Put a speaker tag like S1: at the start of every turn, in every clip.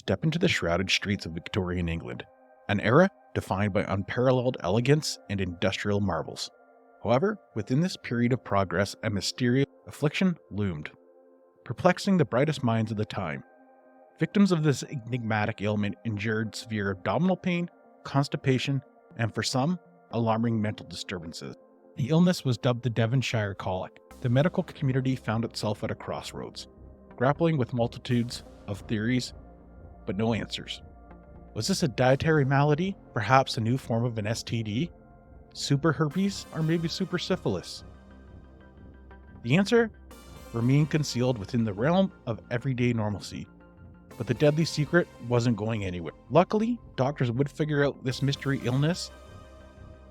S1: step into the shrouded streets of Victorian England, an era defined by unparalleled elegance and industrial marvels. However, within this period of progress, a mysterious affliction loomed, perplexing the brightest minds of the time. Victims of this enigmatic ailment endured severe abdominal pain, constipation, and for some, alarming mental disturbances. The illness was dubbed the Devonshire colic. The medical community found itself at a crossroads, grappling with multitudes of theories, but no answers. Was this a dietary malady, perhaps a new form of an STD, super herpes, or maybe super syphilis? The answer remained concealed within the realm of everyday normalcy, but the deadly secret wasn't going anywhere. Luckily, doctors would figure out this mystery illness,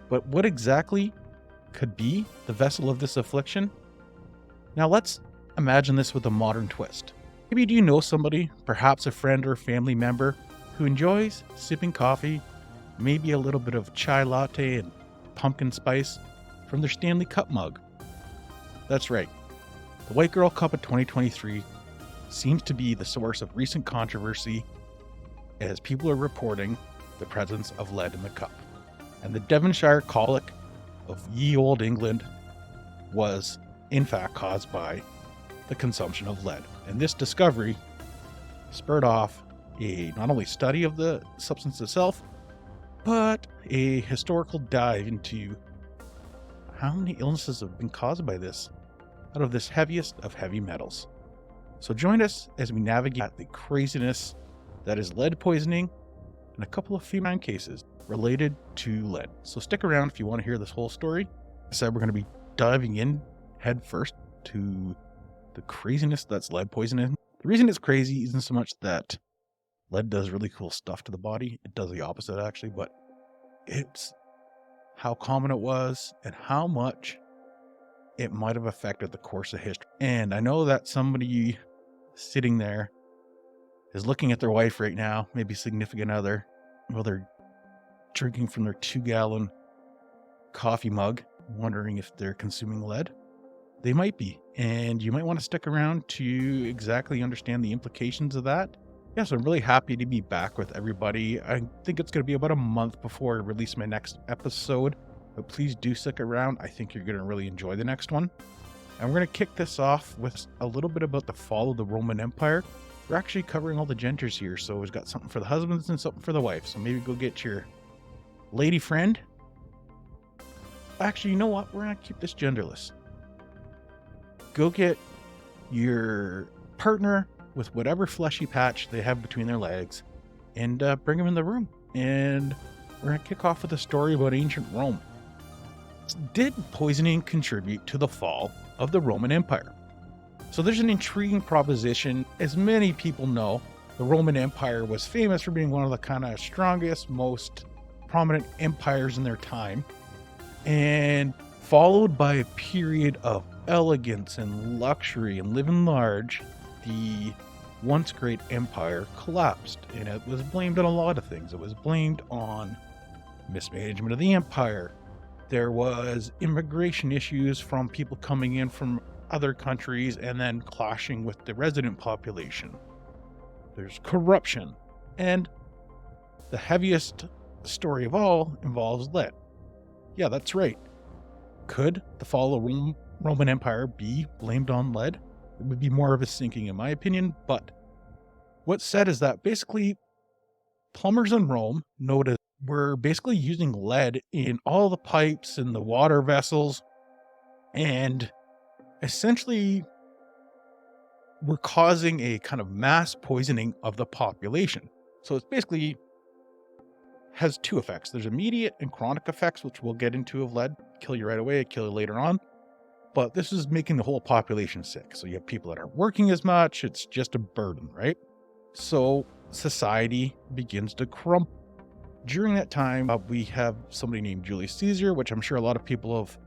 S1: but what exactly could be the vessel of this affliction? Now let's imagine this with a modern twist. Maybe do you know somebody, perhaps a friend or family member, who enjoys sipping coffee, maybe a little bit of chai latte and pumpkin spice from their Stanley Cup mug? That's right. The White Girl Cup of 2023 seems to be the source of recent controversy as people are reporting the presence of lead in the cup. And the Devonshire colic of ye old England was in fact caused by the consumption of lead. And this discovery spurred off a not only study of the substance itself, but a historical dive into how many illnesses have been caused by this out of this heaviest of heavy metals. So join us as we navigate the craziness that is lead poisoning and a couple of female cases related to lead. So stick around if you want to hear this whole story. I said we're going to be diving in head first to the craziness that's lead poisoning. The reason it's crazy isn't so much that lead does really cool stuff to the body. It does the opposite actually, but it's how common it was and how much it might have affected the course of history. And I know that somebody sitting there is looking at their wife right now, maybe significant other, while they're drinking from their 2-gallon coffee mug, wondering if they're consuming lead. They might be, and you might want to stick around to exactly understand the implications of that. Yes, I'm really happy to be back with everybody. I think it's going to be about a month before I release my next episode, but please do stick around. I think you're going to really enjoy the next one. And we're going to kick this off with a little bit about the fall of the Roman Empire. We're actually covering all the genders here, so we've got something for the husbands and something for the wife. So maybe go get your lady friend. Actually, you know what? We're going to keep this genderless. Go get your partner with whatever fleshy patch they have between their legs and bring them in the room. And we're going to kick off with a story about ancient Rome. Did poisoning contribute to the fall of the Roman Empire? So there's an intriguing proposition. As many people know, the Roman Empire was famous for being one of the kind of strongest, most prominent empires in their time, and followed by a period of elegance and luxury and living large, the once great empire collapsed, and it was blamed on a lot of things. It was blamed on mismanagement of the empire. There was immigration issues from people coming in from other countries and then clashing with the resident population. There's corruption, and the heaviest story of all involves lead. Yeah, that's right. Could the fall of the Roman Empire be blamed on lead? It would be more of a sinking, in my opinion, but what's said is that basically plumbers in Rome noticed were basically using lead in all the pipes and the water vessels, and essentially were causing a kind of mass poisoning of the population. So it's basically has two effects. There's immediate and chronic effects, which we'll get into of lead. Kill you right away, kill you later on. But this is making the whole population sick. So you have people that aren't working as much. It's just a burden, right? So society begins to crumble. During that time, we have somebody named Julius Caesar, which I'm sure a lot of people have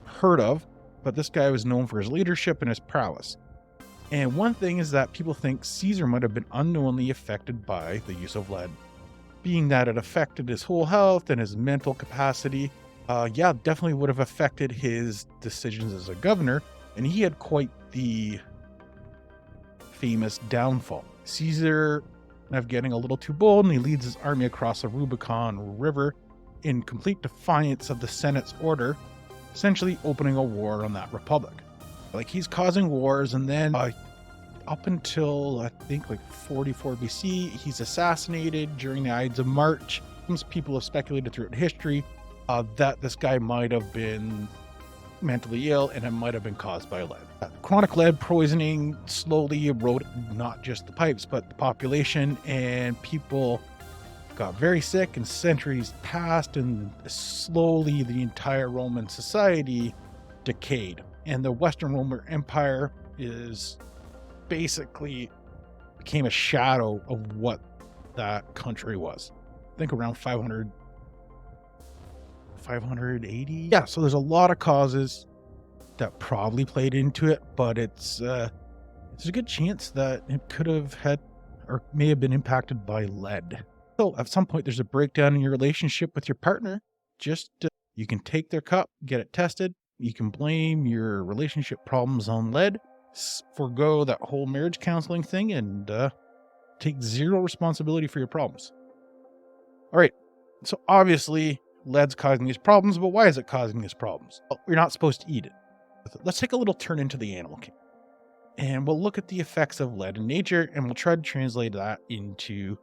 S1: heard of, but this guy was known for his leadership and his prowess. And one thing is that people think Caesar might have been unknowingly affected by the use of lead, being that it affected his whole health and his mental capacity. Definitely would have affected his decisions as a governor, and he had quite the famous downfall. Caesar of getting a little too bold, and he leads his army across the Rubicon River in complete defiance of the Senate's order, essentially opening a war on that republic. Like, he's causing wars, and then up until I think like 44 BC, he's assassinated during the Ides of March. People have speculated throughout history that this guy might have been mentally ill, and it might have been caused by lead. Chronic lead poisoning slowly eroded not just the pipes, but the population, and people got very sick, and centuries passed, and slowly the entire Roman society decayed. And the Western Roman Empire is basically became a shadow of what that country was. I think around 580. Yeah, so there's a lot of causes that probably played into it, but it's a good chance that it could have had or may have been impacted by lead. So at some point there's a breakdown in your relationship with your partner. Just you can take their cup, get it tested. You can blame your relationship problems on lead, forego that whole marriage counseling thing, and take zero responsibility for your problems. All right, so obviously lead's causing these problems, but why is it causing these problems? Well, you're not supposed to eat it. Let's take a little turn into the animal kingdom, and we'll look at the effects of lead in nature, and we'll try to translate that into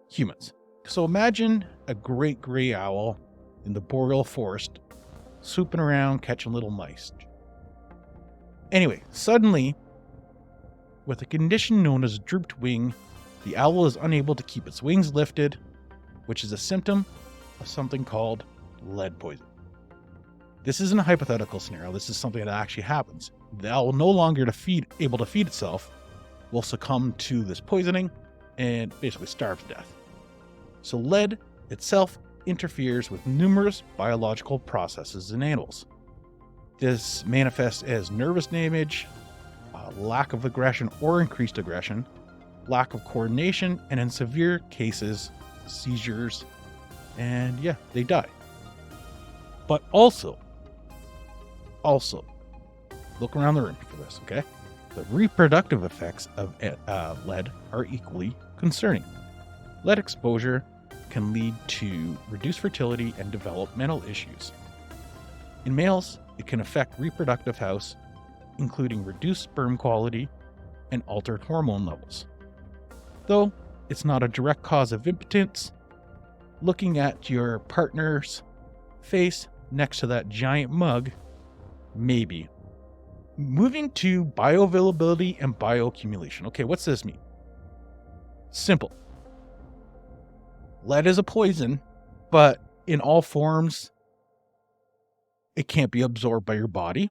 S1: humans. So imagine a great gray owl in the boreal forest, swooping around catching little mice. Anyway, suddenly, with a condition known as drooped wing, the owl is unable to keep its wings lifted, which is a symptom of something called lead poisoning. This isn't a hypothetical scenario. This is something that actually happens. The owl, no longer able to feed itself, will succumb to this poisoning and basically starve to death. So lead itself interferes with numerous biological processes in animals. This manifests as nervous damage, lack of aggression or increased aggression, lack of coordination, and in severe cases, seizures, and yeah, they die. But also, look around the room for this, okay? The reproductive effects of lead are equally concerning. Lead exposure can lead to reduced fertility and developmental issues. In males, it can affect reproductive health, including reduced sperm quality and altered hormone levels. Though it's not a direct cause of impotence, looking at your partner's face next to that giant mug, maybe. Moving to bioavailability and bioaccumulation. Okay, what's this mean? Simple. Lead is a poison, but in all forms, it can't be absorbed by your body.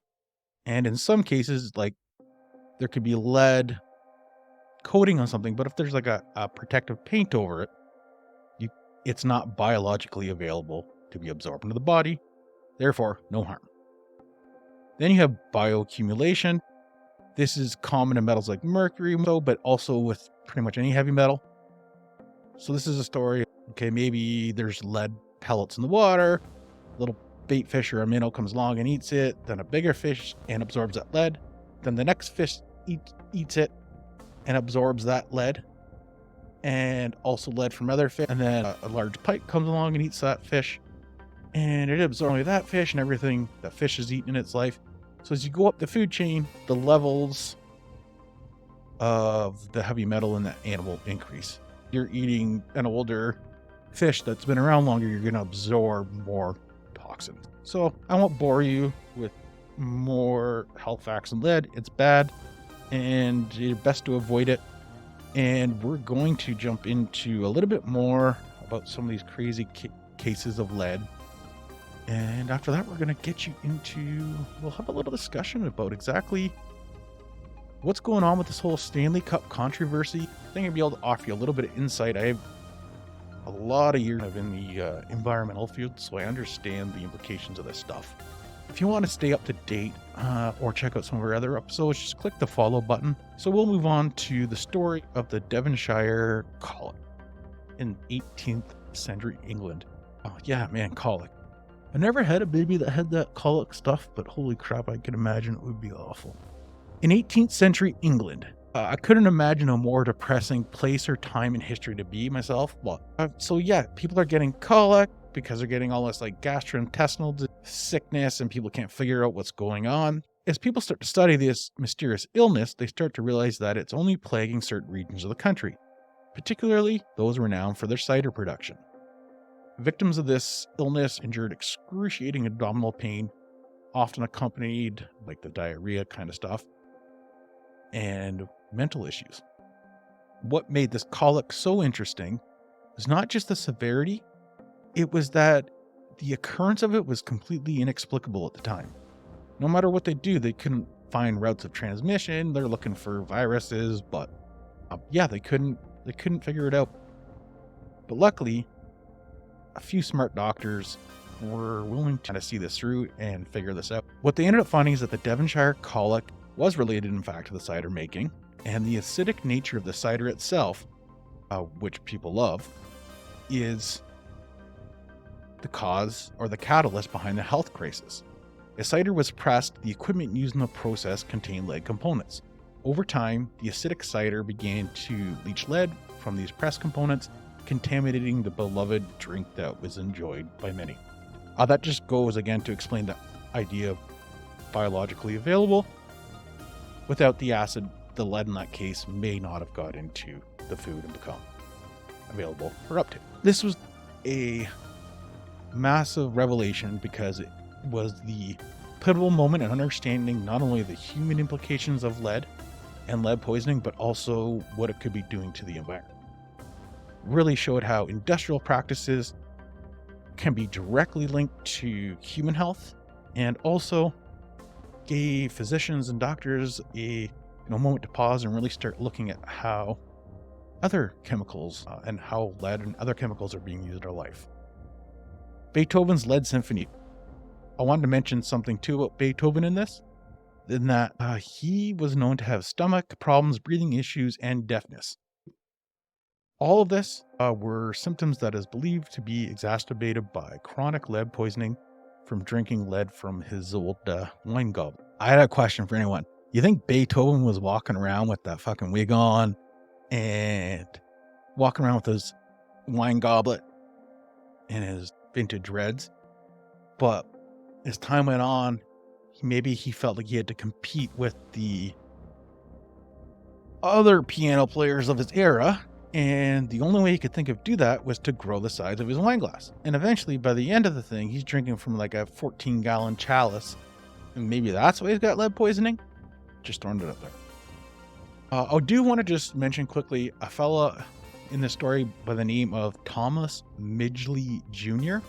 S1: And in some cases, like, there could be lead coating on something, but if there's like a protective paint over it, it's not biologically available to be absorbed into the body. Therefore, no harm. Then you have bioaccumulation. This is common in metals like mercury, but also with pretty much any heavy metal. So this is a story. Okay, maybe there's lead pellets in the water. A little bait fish or a minnow comes along and eats it. Then a bigger fish and absorbs that lead. Then the next fish eats it and absorbs that lead. And also lead from other fish. And then a large pike comes along and eats that fish. And it absorbs only that fish and everything that fish has eaten in its life. So as you go up the food chain, the levels of the heavy metal in that animal increase. You're eating an older fish that's been around longer, you're going to absorb more toxins. So I won't bore you with more health facts on lead. It's bad, and it's best to avoid it. And we're going to jump into a little bit more about some of these crazy cases of lead. And after that, we're going to get you into, we'll have a little discussion about exactly what's going on with this whole Stanley Cup controversy. I think I'll be able to offer you a little bit of insight. I have a lot of years in the environmental field, so I understand the implications of this stuff. If you want to stay up to date or check out some of our other episodes, just click the follow button. So we'll move on to the story of the Devonshire colic in 18th century England. Oh yeah, man, colic. I never had a baby that had that colic stuff, but holy crap, I can imagine it would be awful. In 18th century England, I couldn't imagine a more depressing place or time in history to be myself. Well, so yeah, people are getting colic because they're getting all this like gastrointestinal sickness and people can't figure out what's going on. As people start to study this mysterious illness, they start to realize that it's only plaguing certain regions of the country, particularly those renowned for their cider production. Victims of this illness endured excruciating abdominal pain, often accompanied like the diarrhea kind of stuff, and mental issues. What made this colic so interesting was not just the severity, it was that the occurrence of it was completely inexplicable at the time. No matter what they do, they couldn't find routes of transmission. They're looking for viruses, but they couldn't figure it out. But luckily, a few smart doctors were willing to kind of see this through and figure this out. What they ended up finding is that the Devonshire colic was related, in fact, to the cider making, and the acidic nature of the cider itself, which people love, is the cause or the catalyst behind the health crisis. As cider was pressed, the equipment used in the process contained lead components. Over time, the acidic cider began to leach lead from these pressed components, contaminating the beloved drink that was enjoyed by many. That just goes again to explain the idea of biologically available. Without the acid, the lead in that case may not have got into the food and become available for uptake. This was a massive revelation because it was the pivotal moment in understanding not only the human implications of lead and lead poisoning, but also what it could be doing to the environment. Really showed how industrial practices can be directly linked to human health, and also gave physicians and doctors a moment to pause and really start looking at how other chemicals and how lead and other chemicals are being used in our life. Beethoven's Lead Symphony. I wanted to mention something too about Beethoven in this, in that he was known to have stomach problems, breathing issues, and deafness. All of this were symptoms that is believed to be exacerbated by chronic lead poisoning from drinking lead from his old wine goblet. I had a question for anyone. You think Beethoven was walking around with that fucking wig on and walking around with his wine goblet and his vintage reds? But as time went on, maybe he felt like he had to compete with the other piano players of his era, and the only way he could think of do that was to grow the size of his wine glass. And eventually, by the end of the thing, he's drinking from like a 14-gallon chalice, and maybe that's why he's got lead poisoning. Just throwing it out there. I do want to just mention quickly a fella in this story by the name of Thomas Midgley Jr.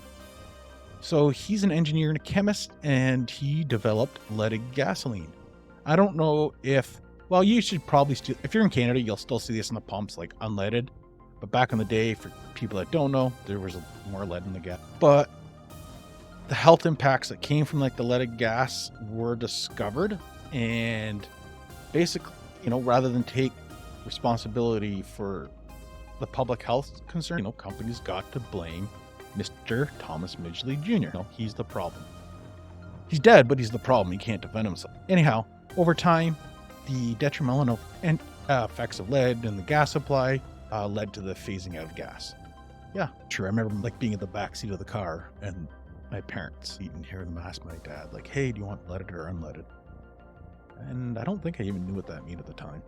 S1: So he's an engineer and a chemist, and he developed leaded gasoline. I don't know if, well, you should probably still, if you're in Canada, you'll still see this in the pumps, like unleaded. But back in the day, for people that don't know, there was more lead in the gas. But the health impacts that came from like the leaded gas were discovered, and basically, rather than take responsibility for the public health concern, companies got to blame Mr. Thomas Midgley Jr. He's the problem. He's dead, but he's the problem. He can't defend himself. Anyhow, over time, the detrimental effects of lead in the gas supply led to the phasing out of gas. Yeah, sure. I remember being in the back seat of the car and my parents even hearing them ask my dad, hey, do you want leaded or unleaded? And I don't think I even knew what that meant at the time.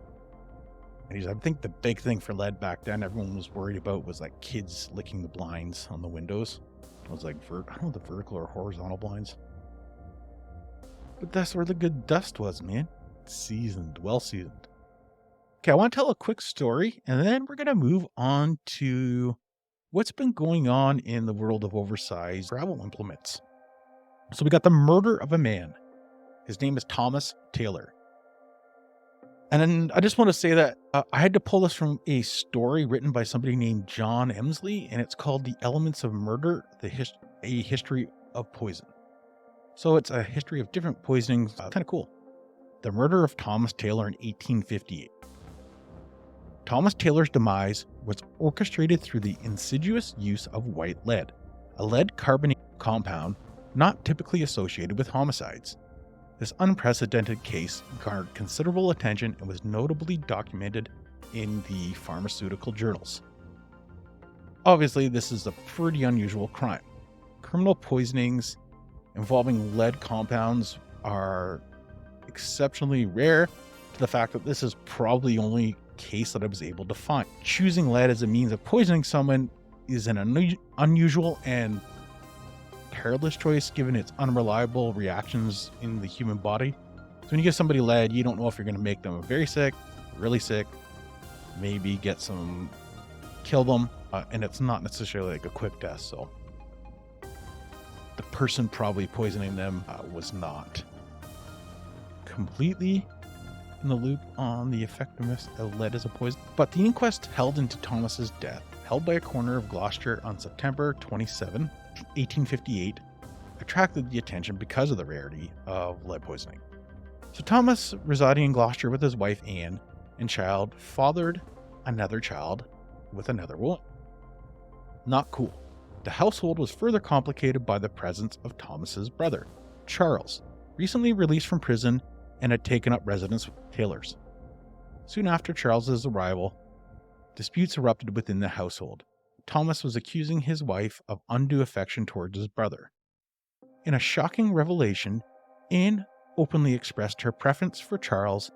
S1: And I think the big thing for lead back then, everyone was worried about was kids licking the blinds on the windows. It was I don't know, the vertical or horizontal blinds. But that's where the good dust was, man. Seasoned, well seasoned. Okay, I want to tell a quick story, and then we're going to move on to what's been going on in the world of oversized travel implements. So we got the murder of a man. His name is Thomas Taylor. And then I just want to say that I had to pull this from a story written by somebody named John Emsley, and it's called The Elements of Murder, a History of Poison. So it's a history of different poisonings. Kind of cool. The murder of Thomas Taylor in 1858. Thomas Taylor's demise was orchestrated through the insidious use of white lead, a lead carbonate compound not typically associated with homicides. This unprecedented case garnered considerable attention and was notably documented in the pharmaceutical journals. Obviously, this is a pretty unusual crime. Criminal poisonings involving lead compounds are exceptionally rare, to the fact that this is probably the only case that I was able to find. Choosing lead as a means of poisoning someone is an unusual and perilous choice given its unreliable reactions in the human body. So when you give somebody lead, you don't know if you're going to make them very sick, really sick, maybe kill them, and it's not necessarily like a quick death. So the person probably poisoning them was not completely in the loop on the effectiveness of lead as a poison. But the inquest held into Thomas's death, held by a coroner of Gloucester on September 27, 1858, attracted the attention because of the rarity of lead poisoning. So Thomas, residing in Gloucester with his wife Anne and child, fathered another child with another woman. Not cool. The household was further complicated by the presence of Thomas's brother, Charles, recently released from prison and had taken up residence with Taylors. Soon after Charles's arrival, disputes erupted within the household. Thomas was accusing his wife of undue affection towards his brother. In a shocking revelation, Anne openly expressed her preference for Charles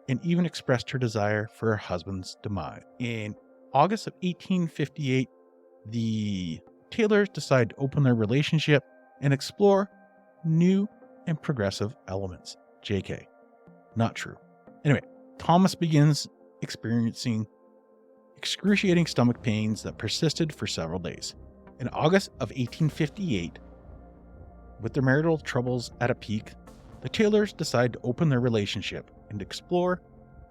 S1: and even expressed her desire for her husband's demise. In August of 1858, the Taylors decided to open their relationship and explore new and progressive elements. JK. Not true. Anyway, Thomas begins experiencing excruciating stomach pains that persisted for several days. In August of 1858, with their marital troubles at a peak, the Taylors decided to open their relationship and explore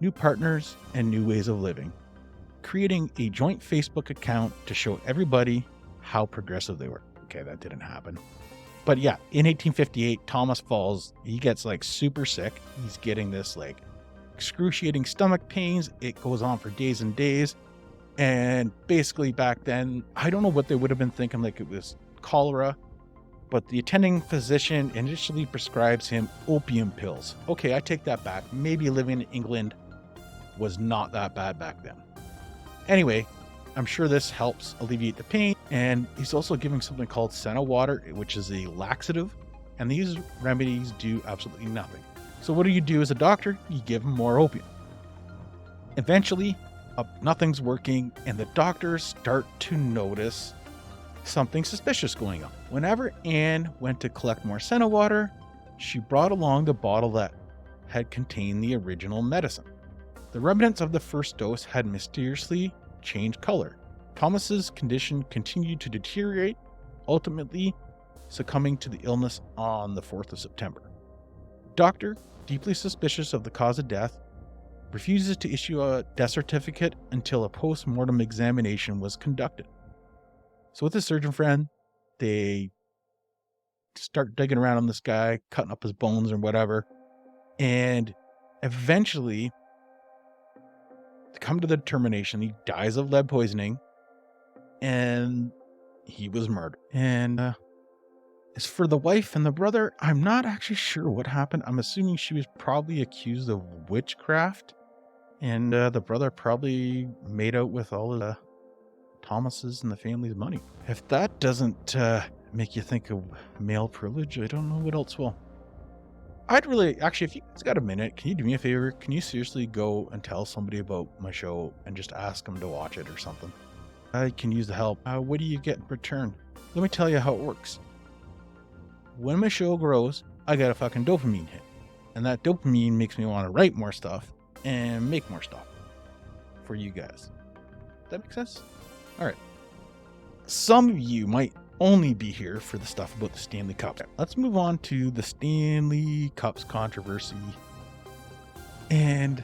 S1: new partners and new ways of living, creating a joint Facebook account to show everybody how progressive they were. Okay, that didn't happen. But yeah, in 1858, Thomas falls. He gets super sick. He's getting this excruciating stomach pains. It goes on for days and days. And basically back then, I don't know what they would have been thinking, it was cholera, but the attending physician initially prescribes him opium pills. Okay, I take that back. Maybe living in England was not that bad back then. Anyway, I'm sure this helps alleviate the pain. And he's also giving something called senna water, which is a laxative. And these remedies do absolutely nothing. So what do you do as a doctor? You give him more opium. Eventually, nothing's working, and the doctors start to notice something suspicious going on. Whenever Anne went to collect more senna water, she brought along the bottle that had contained the original medicine. The remnants of the first dose had mysteriously changed color. Thomas's condition continued to deteriorate, ultimately succumbing to the illness on the 4th of September. The doctor, deeply suspicious of the cause of death, refuses to issue a death certificate until a post-mortem examination was conducted. So with his surgeon friend, they start digging around on this guy, cutting up his bones or whatever, and eventually they come to the determination he dies of lead poisoning and he was murdered. And as for the wife and the brother, I'm not actually sure what happened. I'm assuming she was probably accused of witchcraft, and the brother probably made out with all of Thomas's and the family's money. If that doesn't make you think of male privilege, I don't know what else will. I'd really, actually, if you guys got a minute, can you do me a favor? Can you seriously go and tell somebody about my show and just ask them to watch it or something? I can use the help. What do you get in return? Let me tell you how it works. When my show grows, I got a fucking dopamine hit. And that dopamine makes me want to write more stuff and make more stuff for you guys. Does that make sense? All right. Some of you might only be here for the stuff about the Stanley Cups. Let's move on to the Stanley Cups controversy. And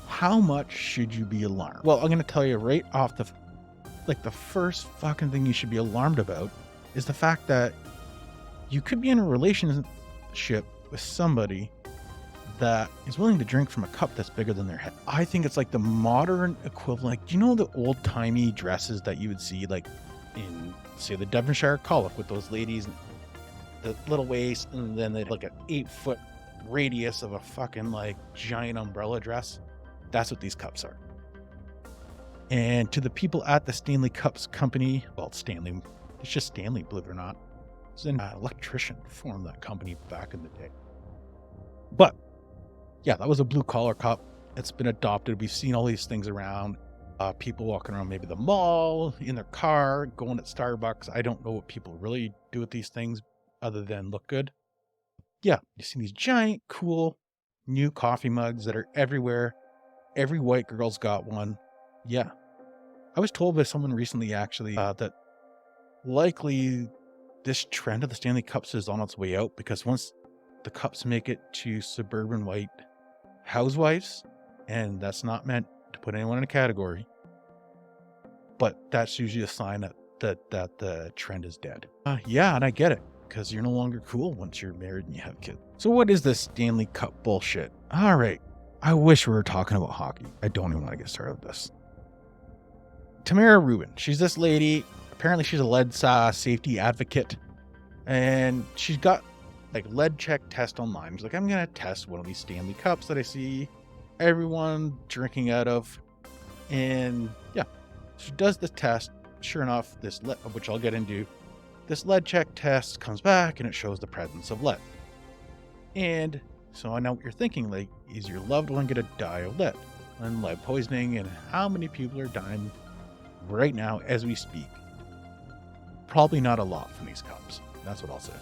S1: how much should you be alarmed? Well, I'm going to tell you right off the first fucking thing you should be alarmed about is the fact that you could be in a relationship with somebody that is willing to drink from a cup that's bigger than their head. I think it's like the modern equivalent. Do you know the old-timey dresses that you would see in, say, the Devonshire College with those ladies the little waist, and then they like an 8-foot radius of a fucking like giant umbrella dress. That's what these cups are. And to the people at the Stanley Cups company, well, Stanley, it's just Stanley, believe it or not. It's an electrician formed that company back in the day. But yeah, that was a blue collar cup. It's been adopted. We've seen all these things around. People walking around maybe the mall, in their car, going at Starbucks. I don't know what people really do with these things other than look good. Yeah, you see these giant, cool, new coffee mugs that are everywhere. Every white girl's got one. Yeah. I was told by someone recently, actually, that likely this trend of the Stanley Cups is on its way out, because once the cups make it to suburban white housewives, and that's not meant to put anyone in a category, but that's usually a sign that the trend is dead. Yeah, and I get it, because you're no longer cool once you're married and you have kids. So what is this Stanley Cup bullshit? All right, I wish we were talking about hockey. I don't even want to get started with this. Tamara Rubin, she's this lady. Apparently she's a lead safety advocate, and she's got like lead check test online. She's like, I'm going to test one of these Stanley Cups that I see everyone drinking out of. And yeah, she does the test. Sure enough, which I'll get into, this lead check test comes back and it shows the presence of lead. And so I know what you're thinking, like, is your loved one going to die of lead and lead poisoning? And how many people are dying right now as we speak? Probably not a lot from these cups. That's what I'll say.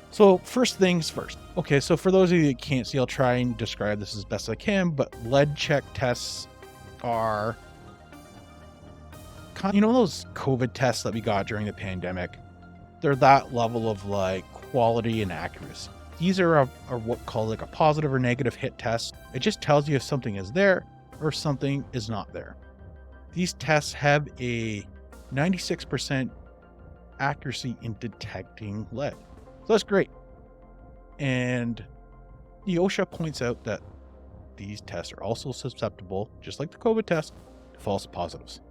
S1: So first things first. Okay, so for those of you that can't see, I'll try and describe this as best I can, but lead check tests are, you know, those COVID tests that we got during the pandemic? They're that level of like quality and accuracy. These are what called like a positive or negative hit test. It just tells you if something is there or something is not there. These tests have a 96% accuracy in detecting lead. So that's great. And the OSHA points out that these tests are also susceptible, just like the COVID test, to false positives.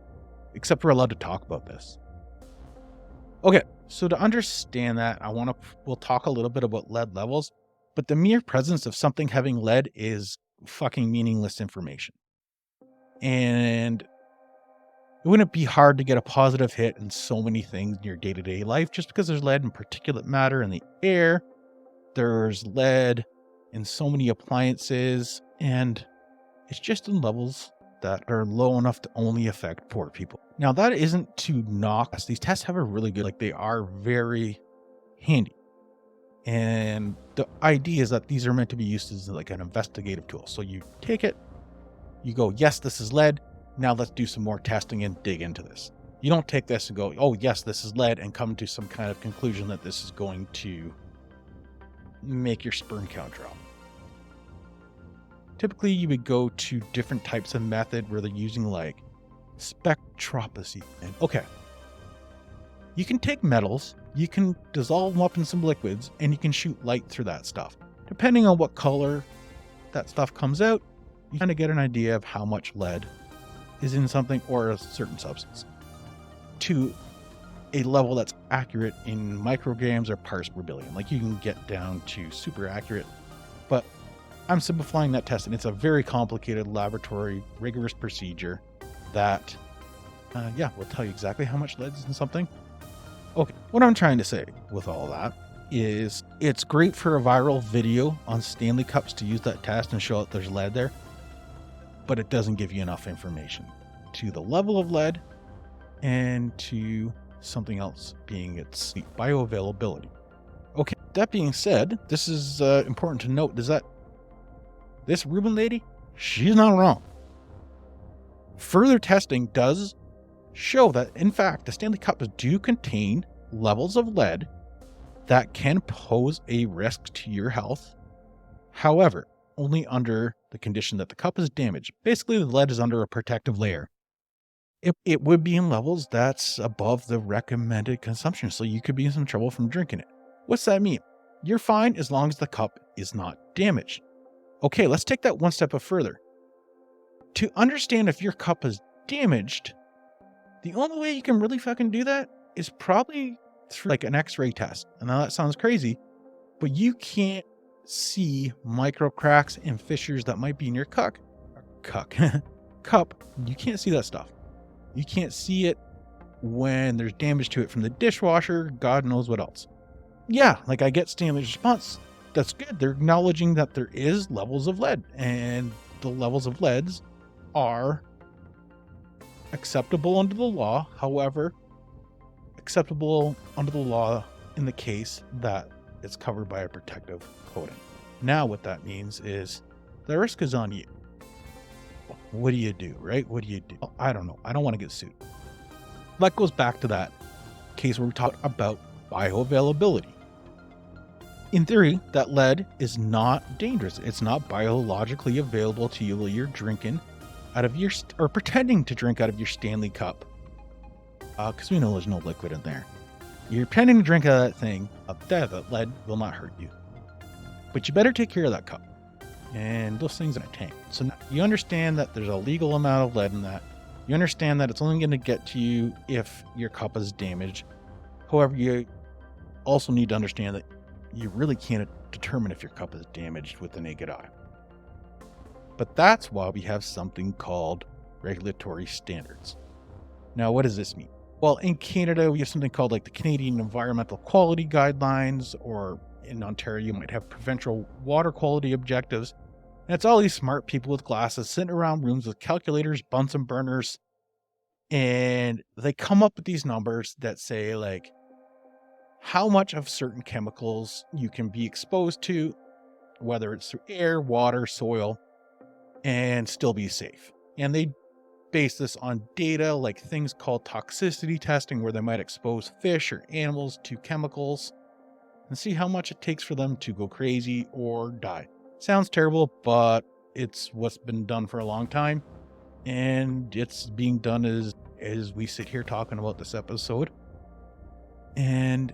S1: Except we're allowed to talk about this. Okay, so to understand that, we'll talk a little bit about lead levels, but the mere presence of something having lead is fucking meaningless information. And it wouldn't be hard to get a positive hit in so many things in your day-to-day life just because there's lead and particulate matter in the air. There's lead in so many appliances, and it's just in levels that are low enough to only affect poor people. Now, that isn't to knock us. These tests have a really good, they are very handy. And the idea is that these are meant to be used as like an investigative tool. So you take it, you go, yes, this is lead. Now let's do some more testing and dig into this. You don't take this and go, oh, yes, this is lead, and come to some kind of conclusion that this is going to make your sperm count drop. Typically, you would go to different types of method where they're using like spectropsy. And okay, you can take metals, you can dissolve them up in some liquids, and you can shoot light through that stuff. Depending on what color that stuff comes out, you kind of get an idea of how much lead is in something or a certain substance to a level that's accurate in micrograms or parts per billion. Like you can get down to super accurate, but I'm simplifying that test, and it's a very complicated laboratory, rigorous procedure that, will tell you exactly how much lead is in something. Okay, what I'm trying to say with all that is it's great for a viral video on Stanley Cups to use that test and show that there's lead there, but it doesn't give you enough information to the level of lead and to something else being its bioavailability. Okay, that being said, this is important to note, this Rubin lady, she's not wrong. Further testing does show that, in fact, the Stanley Cups do contain levels of lead that can pose a risk to your health. However, only under the condition that the cup is damaged. Basically, the lead is under a protective layer. It would be in levels that's above the recommended consumption, so you could be in some trouble from drinking it. What's that mean? You're fine as long as the cup is not damaged. Okay, let's take that one step further. To understand if your cup is damaged, the only way you can really fucking do that is probably through like an X-ray test. And now that sounds crazy, but you can't see micro cracks and fissures that might be in your cup. You can't see that stuff. You can't see it when there's damage to it from the dishwasher, God knows what else. Yeah, like I get Stanley's response. That's good. They're acknowledging that there is levels of lead, and the levels of leads are acceptable under the law. However, acceptable under the law in the case that it's covered by a protective coating. Now what that means is the risk is on you. What do you do, right? What do you do? I don't know. I don't want to get sued. That goes back to that case where we talked about bioavailability. In theory, that lead is not dangerous. It's not biologically available to you while you're drinking out of your, or pretending to drink out of your Stanley cup. Because we know there's no liquid in there. You're pretending to drink out of that thing. That lead will not hurt you. But you better take care of that cup. And those things in a tank. So you understand that there's a legal amount of lead in that. You understand that it's only going to get to you if your cup is damaged. However, you also need to understand that you really can't determine if your cup is damaged with the naked eye. But that's why we have something called regulatory standards. Now, what does this mean? Well, in Canada, we have something called like the Canadian Environmental Quality Guidelines, or in Ontario, you might have provincial water quality objectives. And it's all these smart people with glasses sitting around rooms with calculators, Bunsen burners, and they come up with these numbers that say like how much of certain chemicals you can be exposed to, whether it's through air, water, soil, and still be safe. And they base this on data like things called toxicity testing, where they might expose fish or animals to chemicals and see how much it takes for them to go crazy or die. Sounds terrible, but it's what's been done for a long time. And it's being done as we sit here talking about this episode. And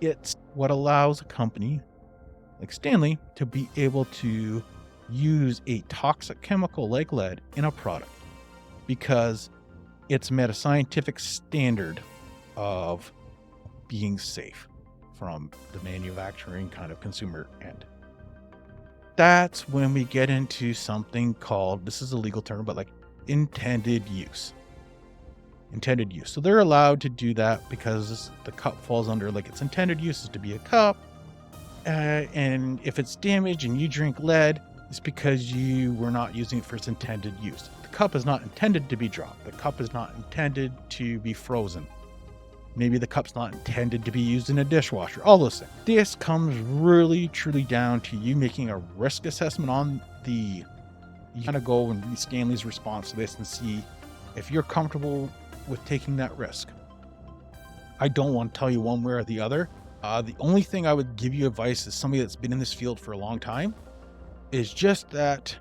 S1: it's what allows a company like Stanley to be able to use a toxic chemical like lead in a product, because it's met a scientific standard of being safe from the manufacturing kind of consumer end. That's when we get into something called, this is a legal term, but like intended use. Intended use. So they're allowed to do that because the cup falls under like its intended use is to be a cup. And if it's damaged and you drink lead, it's because you were not using it for its intended use. The cup is not intended to be dropped. The cup is not intended to be frozen. Maybe the cup's not intended to be used in a dishwasher. All those things. This comes really, truly down to you making a risk assessment on the... You gotta go and read Stanley's response to this and see if you're comfortable with taking that risk. I don't want to tell you one way or the other. The only thing I would give you advice as somebody that's been in this field for a long time is just that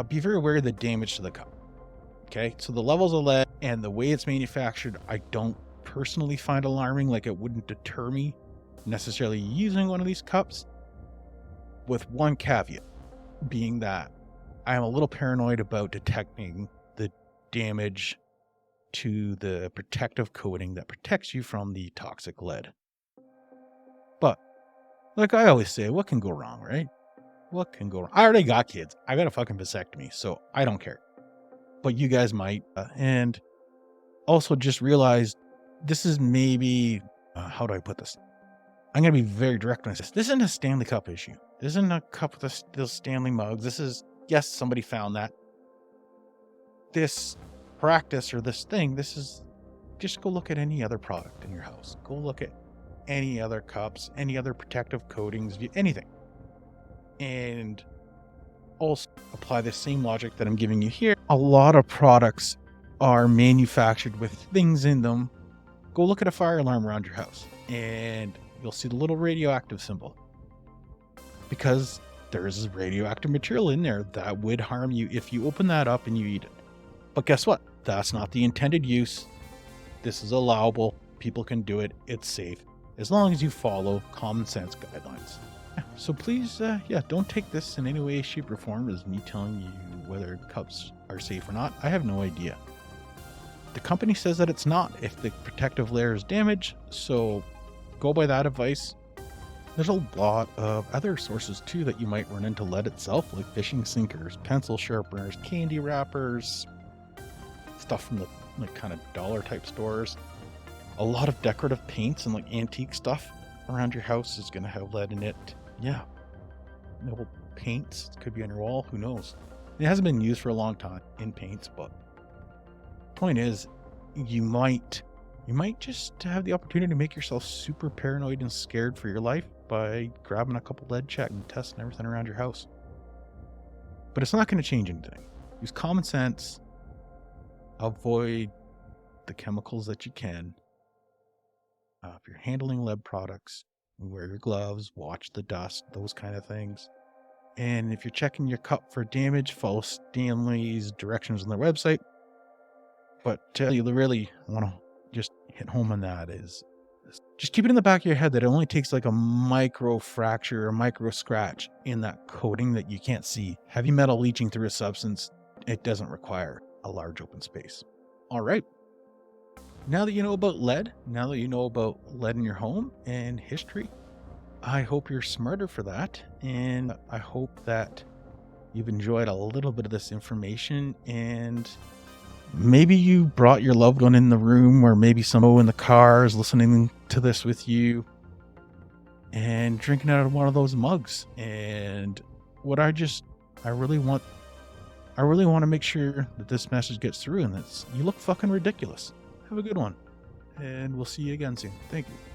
S1: be very aware of the damage to the cup. Okay, so the levels of lead and the way it's manufactured, I don't personally find alarming. Like, it wouldn't deter me necessarily using one of these cups, with one caveat being that I am a little paranoid about detecting the damage to the protective coating that protects you from the toxic lead. But like I always say, what can go wrong, right? What can go wrong? I already got kids. I got a fucking vasectomy, so I don't care. But you guys might. And also just realize this is maybe, how do I put this? I'm going to be very direct on this. This isn't a Stanley Cup issue. This isn't a cup with those Stanley mugs. This is, yes, somebody found that. This practice or this thing, this is, just go look at any other product in your house. Go look at any other cups, any other protective coatings, anything. And also apply the same logic that I'm giving you here. A lot of products are manufactured with things in them. Go look at a fire alarm around your house and you'll see the little radioactive symbol, because there's radioactive material in there that would harm you if you open that up and you eat it. But guess what? That's not the intended use. This is allowable. People can do it. It's safe as long as you follow common sense guidelines. So please, don't take this in any way, shape, or form as me telling you whether cups are safe or not. I have no idea. The company says that it's not if the protective layer is damaged, so go by that advice. There's a lot of other sources too that you might run into lead itself, like fishing sinkers, pencil sharpeners, candy wrappers, stuff from the like kind of dollar type stores. A lot of decorative paints and like antique stuff around your house is going to have lead in it. Yeah. No paints. It could be on your wall. Who knows? It hasn't been used for a long time in paints, but point is, you might just have the opportunity to make yourself super paranoid and scared for your life by grabbing a couple lead check and testing everything around your house. But it's not going to change anything. Use common sense. Avoid the chemicals that you can. If you're handling lead products, wear your gloves, watch the dust, those kind of things. And if you're checking your cup for damage, follow Stanley's directions on their website. But you really want to just hit home on that is just keep it in the back of your head that it only takes like a micro fracture or micro scratch in that coating that you can't see. Heavy metal leaching through a substance, it doesn't require a large open space. All right. Now that you know about lead, now that you know about lead in your home and history, I hope you're smarter for that. And I hope that you've enjoyed a little bit of this information, and maybe you brought your loved one in the room, or maybe someone in the car is listening to this with you and drinking out of one of those mugs. And what I really want to make sure that this message gets through, and that's you look fucking ridiculous. Have a good one, and we'll see you again soon. Thank you.